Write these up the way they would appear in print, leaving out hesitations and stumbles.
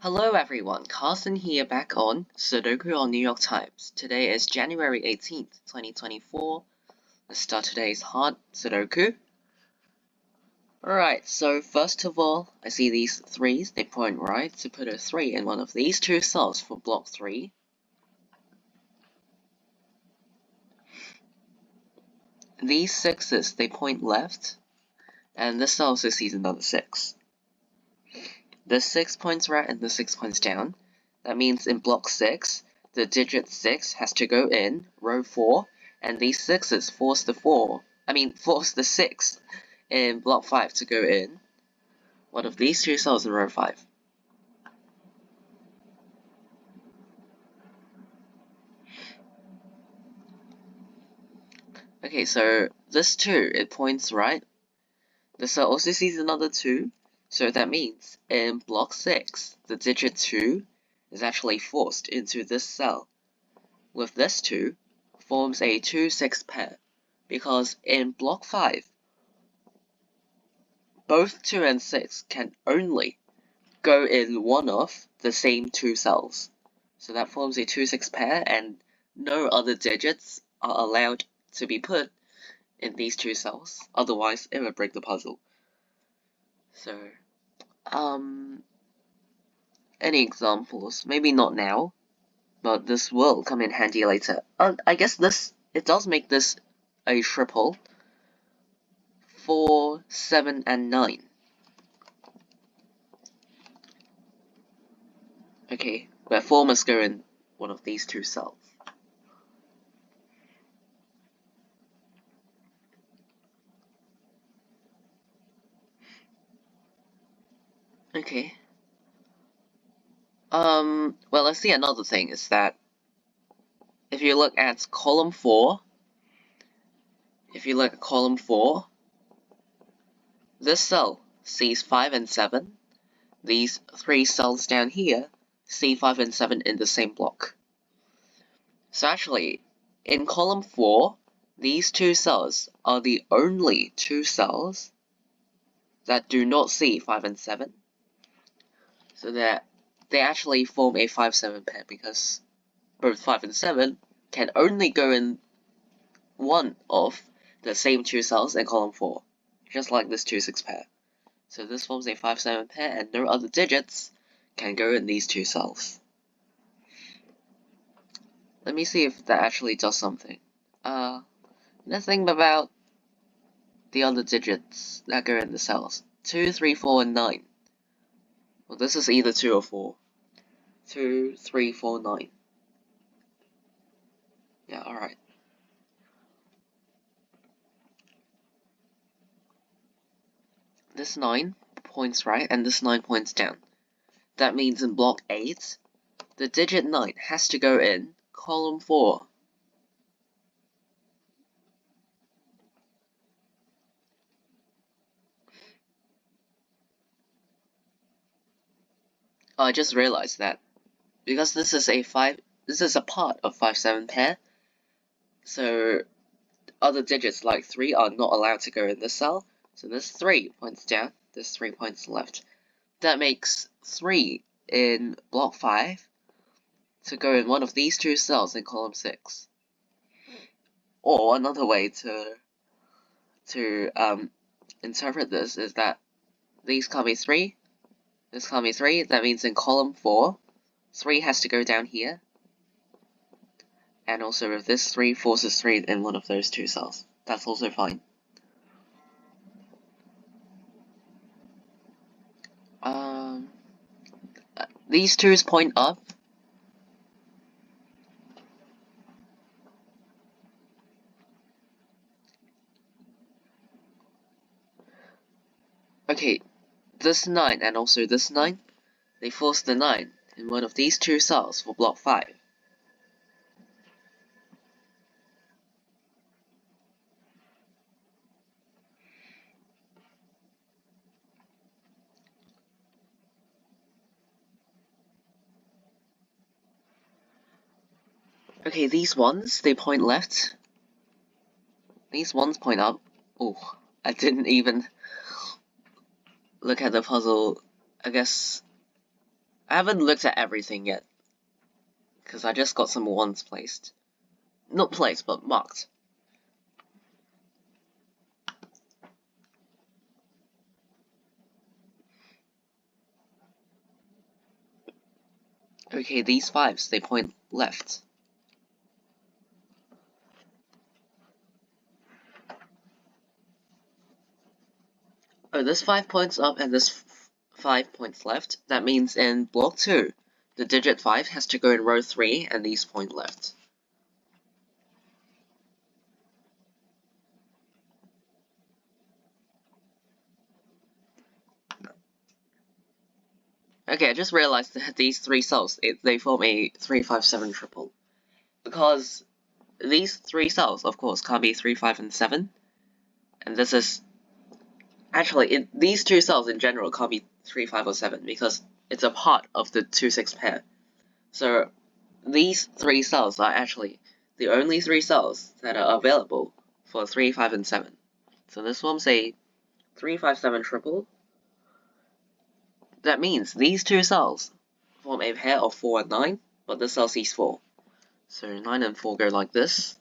Hello everyone, Carson here back on Sudoku on New York Times. Today is January 18th, 2024. Let's start today's hard Sudoku. Alright, so first of all, I see these threes, they point right to put a 3 in one of these two cells for block 3. These 6s, they point left, and this cell also sees another 6. This 6 points right and the 6 points down. That means in block 6, the digit 6 has to go in row 4, and these 6s force the 6 in block 5 to go in one of these two cells in row 5. Okay, so this 2, it points right. The cell also sees another 2, so that means in block 6, the digit 2 is actually forced into this cell. With this 2, forms a 2-6 pair, because in block 5, both 2 and 6 can only go in one of the same two cells. So that forms a 2-6 pair, and no other digits are allowed to be put in these two cells, otherwise it would break the puzzle. So, any examples? Maybe not now, but this will come in handy later. I guess it does make this a triple. 4, 7, and 9. Okay, where 4 must go in one of these two cells. Okay. Well, let's see, another thing is that if you look at column 4, this cell sees 5 and 7. These three cells down here see 5 and 7 in the same block. So actually, in column 4, these two cells are the only two cells that do not see 5 and 7. So that they actually form a 5-7 pair, because both 5 and 7 can only go in one of the same two cells in column 4, just like this 2-6 pair. So this forms a 5-7 pair, and no other digits can go in these two cells. Let me see if that actually does something. Nothing about the other digits that go in the cells. 2, 3, 4, and 9. Well, this is either 2 or 4. 2, 3, 4, 9. Yeah, alright. This 9 points right, and this 9 points down. That means in block 8, the digit 9 has to go in column 4. Oh, I just realized that because this is a part of 5-7 pair, so other digits like 3 are not allowed to go in this cell. So this 3 points down, this 3 points left. That makes 3 in block 5 to go in one of these two cells in column 6. Or another way to interpret this is that these can't be 3, this can't be 3, that means in column 4, 3 has to go down here. And also if this 3 forces 3 in one of those two cells, that's also fine. These twos point up. Okay, this 9 and also this 9, they force the 9 in one of these two cells for block 5. Okay, these ones, they point left. These ones point up. Oh, I didn't even look at the puzzle. I guess I haven't looked at everything yet, because I just got some 1s placed. Not placed, but marked. Okay, these 5s, they point left. Oh, this 5 points up and this 5 points left. That means in block 2, the digit 5 has to go in row 3 and these point left. Okay, I just realized that these 3 cells, they form a 3-5-7 triple. Because these 3 cells, of course, can't be 3, 5, and 7. And this is... Actually, these 2 cells in general can't be 3, 5, or 7, because it's a part of the 2-6 pair. So, these 3 cells are actually the only 3 cells that are available for 3, 5, and 7. So this forms a 3-5-7 triple. That means these 2 cells form a pair of 4 and 9, but this cell sees 4. So 9 and 4 go like this.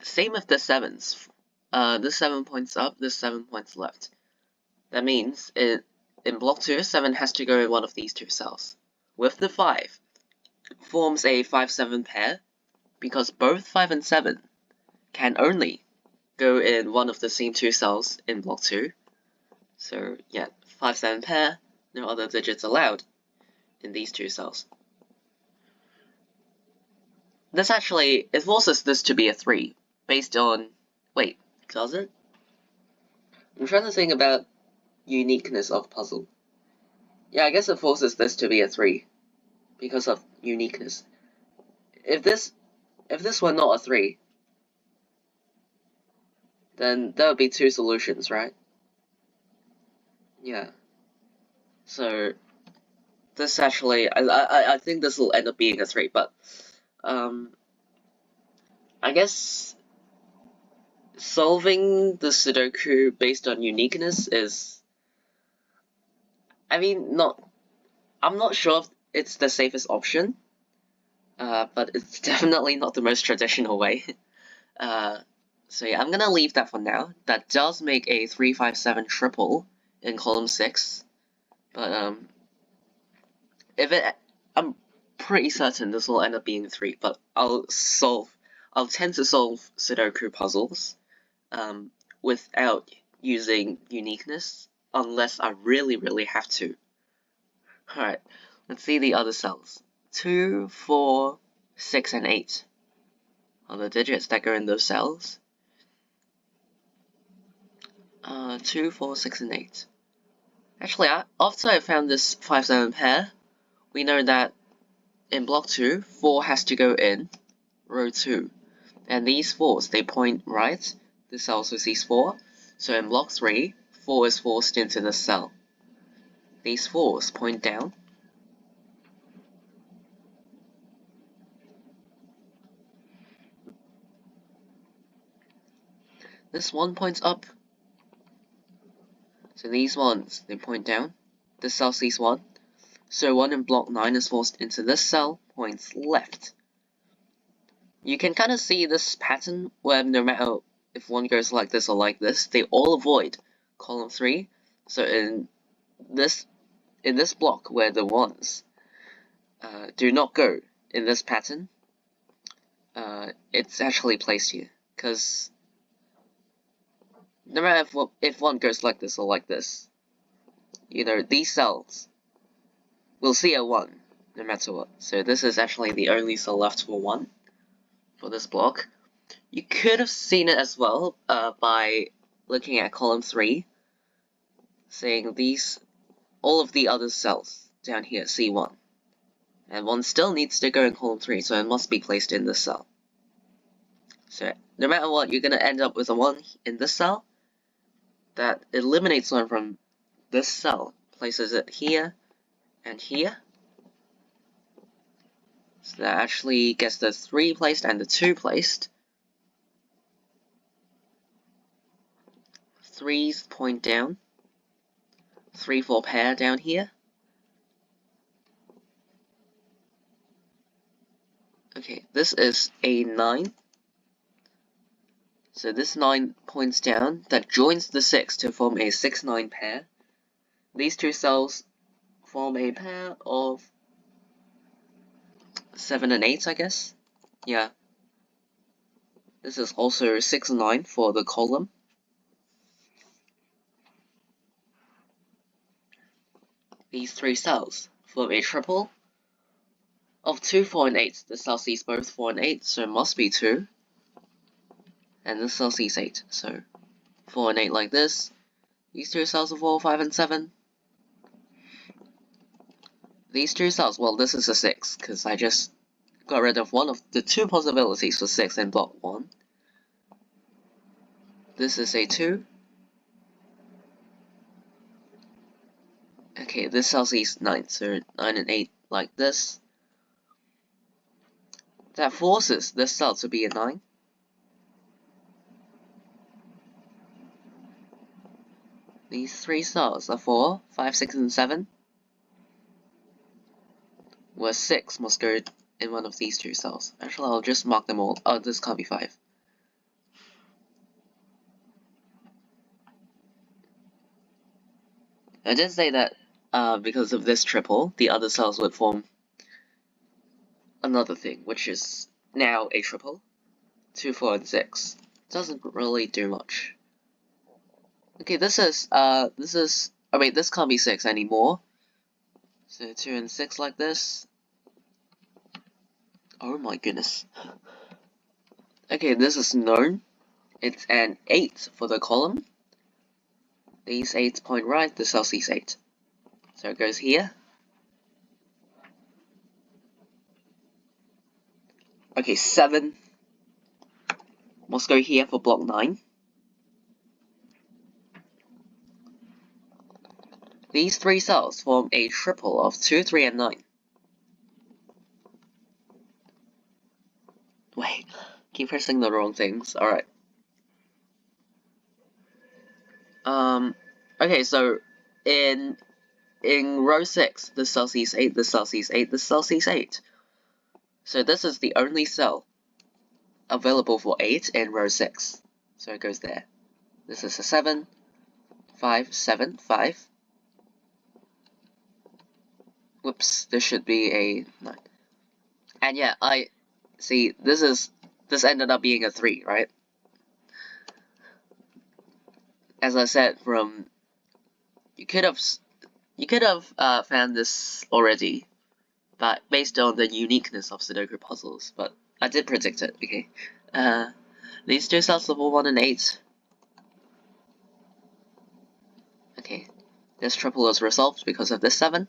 Same with the 7s. This 7 points up, this 7 points left. That means in block 2, 7 has to go in one of these 2 cells. With the 5, forms a 5-7 pair, because both 5 and 7 can only go in one of the same 2 cells in block 2. So yeah, 5-7 pair, no other digits allowed in these 2 cells. This actually, it forces this to be a 3, based on... Wait, does it? I'm trying to think about uniqueness of puzzle. Yeah, I guess it forces this to be a 3, because of uniqueness. If this were not a 3, then there would be 2 solutions, right? Yeah. So, this actually, I think this will end up being a 3, but, I guess solving the Sudoku based on uniqueness is, I mean, I'm not sure if it's the safest option, but it's definitely not the most traditional way. So yeah, I'm gonna leave that for now. That does make a 3-5-7 triple in column 6, but I'm pretty certain this will end up being 3, but I'll tend to solve Sudoku puzzles without using uniqueness, unless I really have to. Alright, let's see the other cells. 2, 4, 6, and 8 are the digits that go in those cells. 2, 4, 6, and 8. Actually, after I found this 5-7 pair, we know that in block 2, 4 has to go in row 2. And these 4s, they point right. This cell also sees 4. So in block 3, 4 is forced into this cell. These 4s point down. This 1 points up. So these ones, they point down. This cell sees 1. So 1 in block 9 is forced into this cell, points left. You can kind of see this pattern where no matter if one goes like this or like this, they all avoid column 3. So in this block where the 1s do not go in this pattern, it's actually placed here, because no matter if one goes like this or like this, you know, these cells will see a 1 no matter what. So this is actually the only cell left for 1 for this block. You could have seen it as well by looking at column 3, saying all of the other cells down here see 1. And 1 still needs to go in column 3, so it must be placed in this cell. So no matter what, you're going to end up with a 1 in this cell. That eliminates 1 from this cell, places it here and here. So that actually gets the 3 placed and the 2 placed. 3's point down. 3 for pair down here. Okay, this is a 9. So this 9 points down, that joins the 6 to form a 6-9 pair. These two cells form a pair of 7 and 8, I guess. Yeah. This is also 6-9 for the column. These 3 cells form a triple of 2, 4, and 8. This cell sees both 4 and 8, so it must be 2. And this cell sees 8, so 4 and 8 like this. These 2 cells are 4, 5, and 7. These 2 cells, well, this is a 6, because I just got rid of one of the 2 possibilities for 6 in block 1. This is a 2. Okay, this cell sees 9, so 9 and 8 like this. That forces this cell to be a 9. These 3 cells are 4, 5, 6, and 7. Where 6 must go in one of these 2 cells. Actually, I'll just mark them all. Oh, this can't be 5. I did say that because of this triple, the other cells would form another thing, which is now a triple. 2, 4, and 6. Doesn't really do much. Okay, this can't be 6 anymore. So 2 and 6 like this. Oh my goodness. Okay, this is known. It's an 8 for the column. These 8s point right, the cell sees 8. So it goes here. Okay, 7 must go here for block 9. These 3 cells form a triple of 2, 3, and 9. Wait, keep pressing the wrong things. Alright. Okay, so in row 6, the cell sees 8, the cell sees 8, the cell sees 8. So this is the only cell available for 8 in row 6. So it goes there. This is a 7, 5, 7, 5. Whoops, this should be a 9. And yeah, I see this ended up being a 3, right? As I said, you could have found this already, but based on the uniqueness of Sudoku puzzles. But I did predict it. Okay, these 2 cells level 1 and 8. Okay, this triple is resolved because of this 7.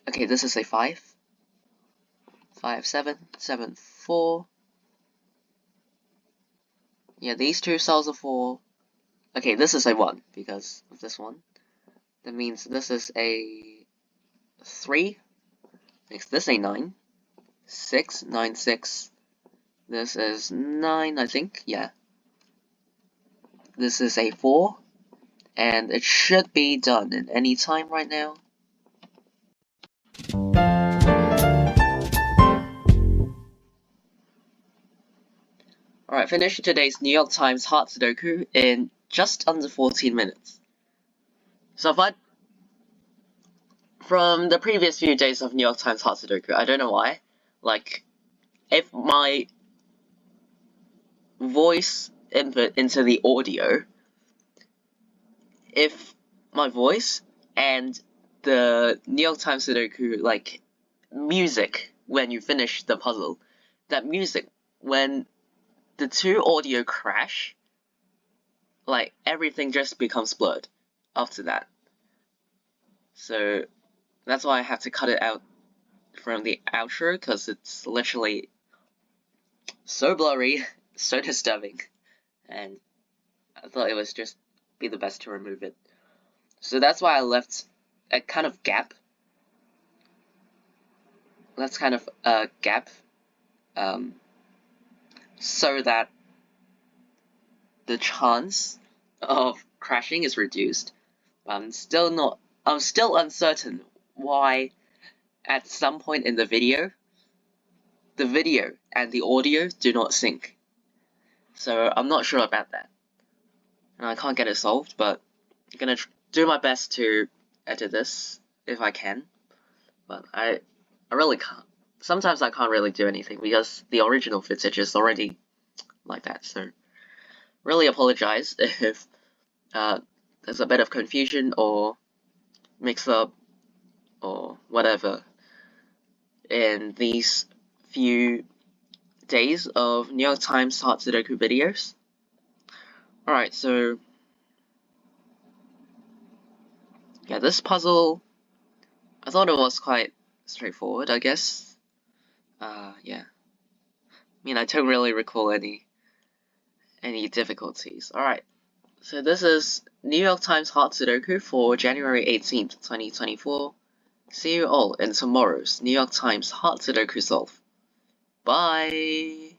Okay, this is a 5. 5, 7, 7, 4. Yeah, these 2 cells are 4. Okay, this is a 1 because of this one. That means this is a 3. Makes this a 9. 6, 9, 6. This is 9, I think. Yeah. This is a 4. And it should be done in any time right now. Alright, finishing today's New York Times Hard Sudoku in just under 14 minutes. So from the previous few days of New York Times Hard Sudoku, I don't know why, like, if my voice input into the audio, if my voice and the New York Times Sudoku, like, music when you finish the puzzle, that music, when the 2 audio crash, like, everything just becomes blurred after that. So that's why I have to cut it out from the outro, because it's literally so blurry, so disturbing, and I thought it was just be the best to remove it. So that's why I left a kind of gap. That's kind of a gap, so that the chance of crashing is reduced. I'm still uncertain why at some point in the video and the audio do not sync. So I'm not sure about that. And I can't get it solved, but I'm gonna do my best to edit this if I can. But I really can't. Sometimes I can't really do anything because the original footage is already like that. So really apologize if there's a bit of confusion or mix up or whatever in these few days of New York Times hard Sudoku videos. Alright, so yeah, this puzzle, I thought it was quite straightforward, I guess. Yeah. I mean, I don't really recall any difficulties. Alright, so this is New York Times hard Sudoku for January 18th, 2024. See you all in tomorrow's New York Times hard Sudoku solve. Bye!